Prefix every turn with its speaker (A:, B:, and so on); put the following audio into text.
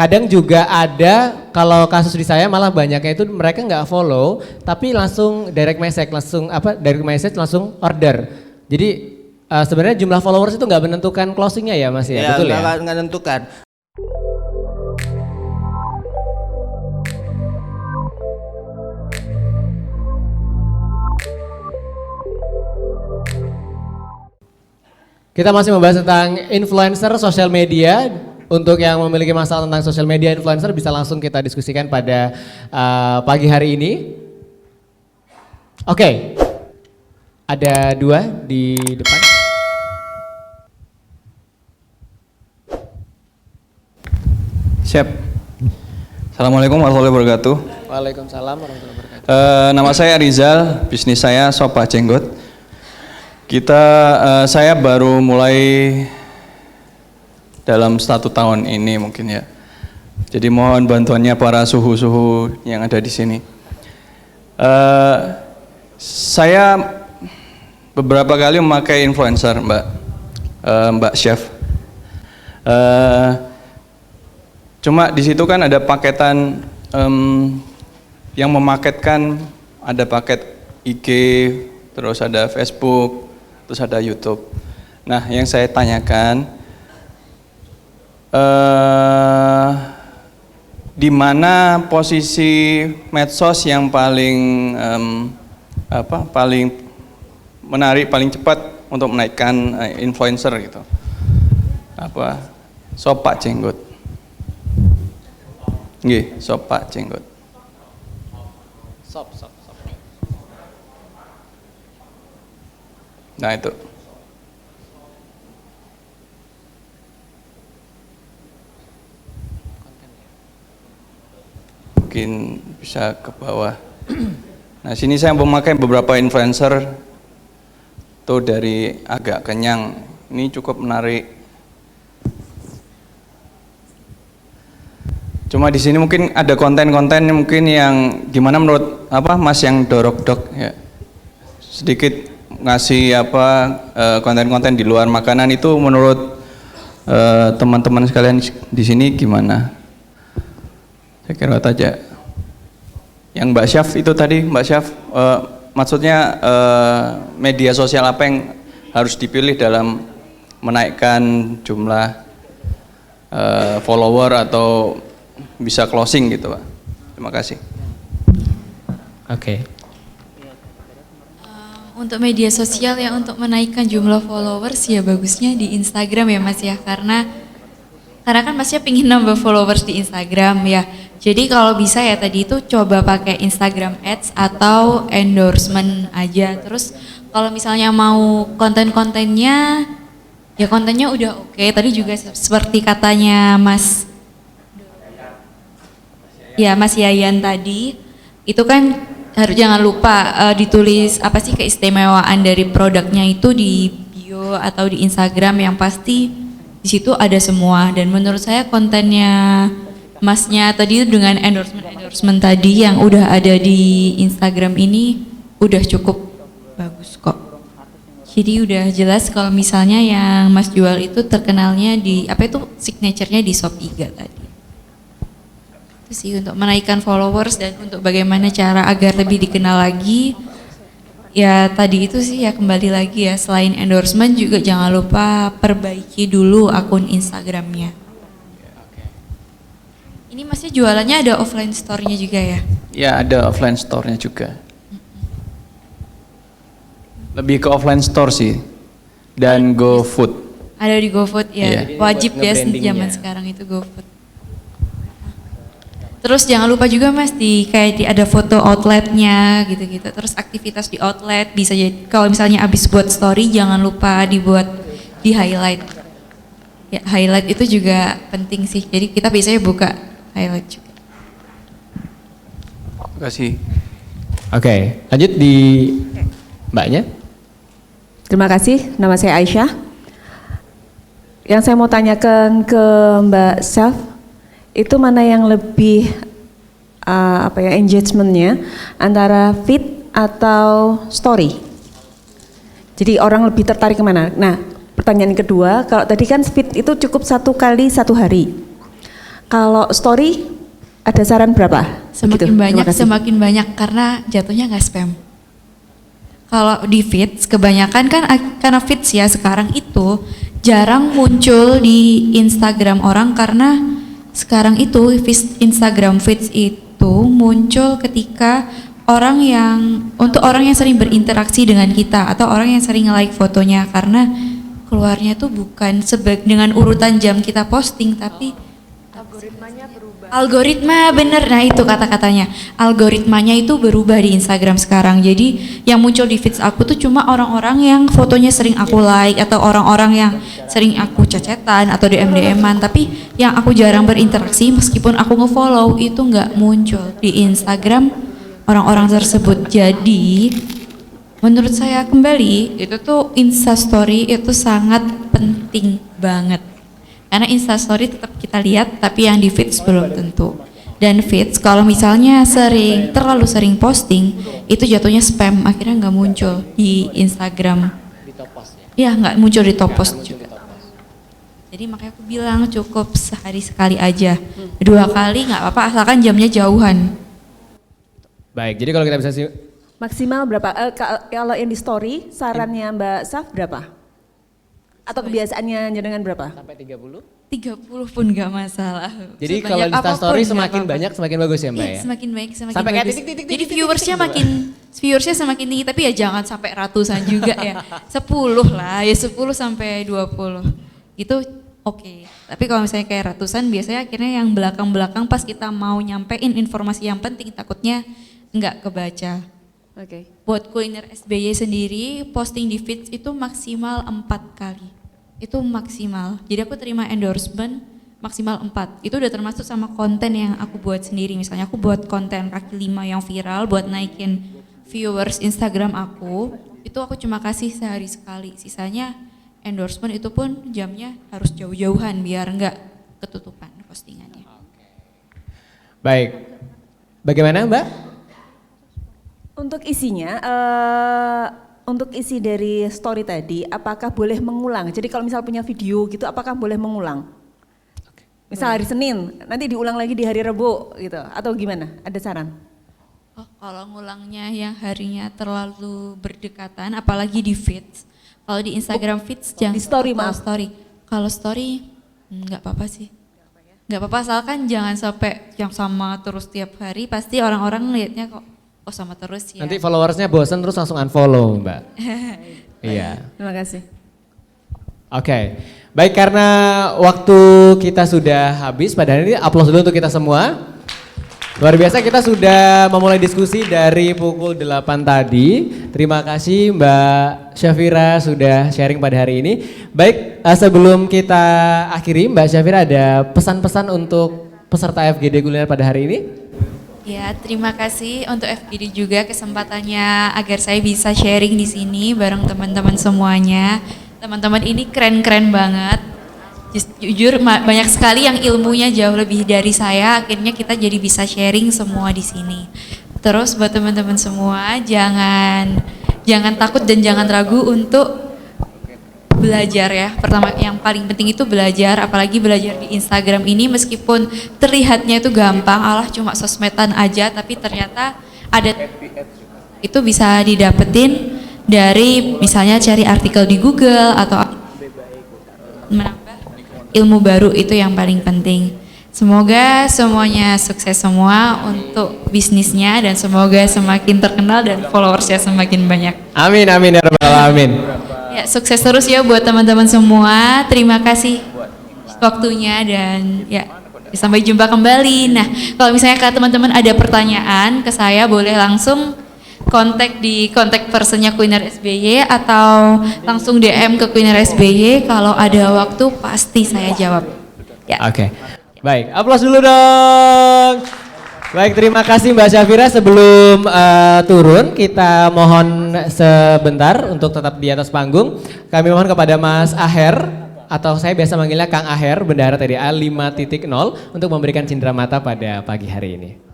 A: kadang juga ada kalau kasus di saya malah banyaknya itu mereka nggak follow tapi langsung direct message langsung order. Jadi sebenarnya jumlah followers itu nggak menentukan closingnya ya Mas ya, betul ya?
B: Nggak menentukan.
A: Kita masih membahas tentang influencer sosial media. Untuk yang memiliki masalah tentang sosial media influencer bisa langsung kita diskusikan pada pagi hari ini. Oke, ada 2 di depan.
C: Siap. Assalamualaikum warahmatullahi wabarakatuh.
A: Waalaikumsalam warahmatullahi wabarakatuh.
C: Nama saya Rizal, bisnis saya Sopa Jenggot. Saya baru mulai dalam 1 tahun ini mungkin ya. Jadi mohon bantuannya para suhu-suhu yang ada di sini. Saya beberapa kali memakai influencer, Mbak Chef. Cuma di situ kan ada paketan yang memaketkan, ada paket IG, terus ada Facebook, terus ada YouTube. Nah, yang saya tanyakan, di mana posisi medsos yang paling paling menarik, paling cepat untuk menaikkan influencer gitu? Sopa Jenggot. Nggih, Sopa Jenggot.
A: Sop.
C: Nah itu. Mungkin bisa ke bawah. Nah sini saya memakai beberapa influencer tuh dari agak kenyang. Ini cukup menarik. Cuma di sini mungkin ada konten-konten mungkin yang gimana menurut Mas yang dorok-dok ya. Sedikit ngasih konten-konten di luar makanan itu menurut teman-teman sekalian di sini gimana? Saya kira aja. Yang Mbak Syaf itu tadi, Mbak Syaf, maksudnya media sosial apa yang harus dipilih dalam menaikkan jumlah follower atau bisa closing gitu Pak. Terima kasih.
A: Oke.
D: Untuk media sosial ya, untuk menaikkan jumlah followers ya bagusnya di Instagram ya Mas ya, karena kan Masnya pingin nambah followers di Instagram ya. Jadi kalau bisa ya tadi itu coba pakai Instagram Ads atau endorsement aja. Terus kalau misalnya mau konten-kontennya ya kontennya udah oke. Tadi juga seperti katanya Mas Yayan tadi, itu kan harus jangan lupa ditulis apa sih keistimewaan dari produknya itu di bio atau di Instagram, yang pasti di situ ada semua. Dan menurut saya kontennya Masnya tadi dengan endorsement tadi yang udah ada di Instagram ini udah cukup bagus kok. Jadi udah jelas kalau misalnya yang Mas jual itu terkenalnya di signaturenya di Shop Iga tadi. Itu sih untuk menaikkan followers dan untuk bagaimana cara agar lebih dikenal lagi. Ya tadi itu sih ya, kembali lagi ya, selain endorsement juga jangan lupa perbaiki dulu akun Instagramnya. Ini Masnya jualannya ada offline store-nya juga ya?
C: Ya ada offline store-nya juga. Lebih ke offline store sih. Dan GoFood.
D: Ada di GoFood ya,
C: Iya.
D: wajib ya zaman sekarang itu GoFood. Terus jangan lupa juga Mas ada foto outletnya gitu-gitu. Terus aktivitas di outlet bisa jadi, kalau misalnya habis buat story jangan lupa dibuat di highlight. Ya highlight itu juga penting sih. Jadi kita biasanya buka highlight juga.
C: Terima kasih.
A: Oke, lanjut di Mbaknya.
E: Terima kasih, nama saya Aisyah. Yang saya mau tanyakan ke Mbak Syaf, itu mana yang lebih engagementnya antara feed atau story? Jadi orang lebih tertarik kemana? Nah, pertanyaan kedua, kalau tadi kan feed itu cukup 1 kali 1 hari. Kalau story ada saran berapa?
D: Semakin
E: Begitu,
D: banyak,
E: terima kasih.
D: semakin banyak karena jatuhnya nggak spam. Kalau di feeds kebanyakan kan karena feeds ya sekarang itu jarang muncul di Instagram orang karena sekarang itu Instagram feeds itu muncul ketika untuk orang yang sering berinteraksi dengan kita atau orang yang sering like fotonya karena keluarnya tuh bukan dengan urutan jam kita posting tapi algoritma bener, nah itu kata-katanya. Algoritmanya itu berubah di Instagram sekarang. Jadi yang muncul di feeds aku tuh cuma orang-orang yang fotonya sering aku like atau orang-orang yang sering aku cecetan atau DM-an. Tapi yang aku jarang berinteraksi meskipun aku nge-follow itu nggak muncul di Instagram orang-orang tersebut. Jadi menurut saya kembali itu tuh Instastory itu sangat penting banget. Karena Instastory tetap kita lihat, tapi yang di feeds belum tentu. Dan feeds kalau misalnya terlalu sering posting, itu jatuhnya spam, akhirnya nggak muncul di Instagram.
A: Di top post ya?
D: Iya, nggak muncul di top post juga. Jadi makanya aku bilang cukup sehari sekali aja. 2 kali nggak apa-apa, asalkan jamnya jauhan.
A: Baik, jadi kalau kita bisa
E: Maksimal berapa? Kalau yang di story, sarannya Mbak Saf berapa? Atau kebiasaannya jenengan berapa?
A: sampai 30.
D: 30 pun nggak masalah.
A: Jadi
D: Sebanyak
A: kalau Instastory
D: apapun nggak
A: semakin
D: apa-apa.
A: banyak semakin bagus ya Mbak
D: Iya,
A: ya?
D: semakin baik, semakin
A: Sampai kayak
D: bagus.
A: titik.
D: Jadi viewersnya semakin tinggi, tapi ya jangan sampai ratusan juga ya. 10 lah, ya 10 sampai 20. Itu oke. Tapi kalau misalnya kayak ratusan, biasanya akhirnya yang belakang-belakang pas kita mau nyampein informasi yang penting, takutnya nggak kebaca.
E: Oke.
D: Buat kuliner SBY sendiri, posting di feeds itu maksimal 4 kali. Itu maksimal. Jadi aku terima endorsement maksimal 4. Itu udah termasuk sama konten yang aku buat sendiri. Misalnya aku buat konten kaki 5 yang viral buat naikin viewers Instagram aku. Itu aku cuma kasih sehari sekali. Sisanya endorsement itu pun jamnya harus jauh-jauhan biar nggak ketutupan postingannya.
A: Baik, bagaimana Mbak?
E: Untuk isinya, untuk isi dari story tadi, apakah boleh mengulang? Jadi kalau misal punya video gitu, apakah boleh mengulang? Misal hari Senin, nanti diulang lagi di hari Rabu gitu, atau gimana? Ada saran?
D: Oh, kalau ngulangnya yang harinya terlalu berdekatan, apalagi di feeds. Kalau di Instagram feeds jangan.
E: Di story,
D: kalau
E: maaf.
D: story. Kalau story nggak apa-apa sih. Nggak apa-apa, asalkan jangan sampai yang sama terus tiap hari. Pasti orang-orang lihatnya kok, oh sama terus ya.
A: Nanti followersnya bosan terus langsung unfollow Mbak. Iya.
E: Terima kasih.
A: Oke, baik karena waktu kita sudah habis pada hari ini, aplaus dulu untuk kita semua. Luar biasa kita sudah memulai diskusi dari pukul 8 tadi. Terima kasih Mbak Syafira sudah sharing pada hari ini. Baik, sebelum kita akhiri Mbak Syafira ada pesan-pesan untuk peserta FGD Kuliner pada hari ini?
D: Ya, terima kasih untuk FGD juga kesempatannya agar saya bisa sharing di sini bareng teman-teman semuanya. Teman-teman ini keren-keren banget. Jujur banyak sekali yang ilmunya jauh lebih dari saya, akhirnya kita jadi bisa sharing semua di sini. Terus buat teman-teman semua jangan takut dan jangan ragu untuk belajar ya. Pertama yang paling penting itu belajar, apalagi belajar di Instagram ini meskipun terlihatnya itu gampang, alah cuma sosmedan aja, tapi ternyata ada itu bisa didapetin dari misalnya cari artikel di Google atau menambah ilmu baru, itu yang paling penting. Semoga semuanya sukses semua untuk bisnisnya dan semoga semakin terkenal dan followersnya semakin banyak.
A: Amin, amin ya rabbal alamin.
D: Ya, sukses terus ya buat teman-teman semua. Terima kasih waktunya dan ya sampai jumpa kembali. Nah, kalau misalnya teman-teman ada pertanyaan ke saya boleh langsung kontak di kontak personnya Kuliner SBY atau langsung DM ke Kuliner SBY. Kalau ada waktu pasti saya jawab. Ya.
A: Oke, baik aplaus dulu dong. Baik, terima kasih Mbak Syafira. Sebelum turun, kita mohon sebentar untuk tetap di atas panggung. Kami mohon kepada Mas Aher, atau saya biasa manggilnya Kang Aher, Bendahara TDA 5.0 untuk memberikan cindera mata pada pagi hari ini.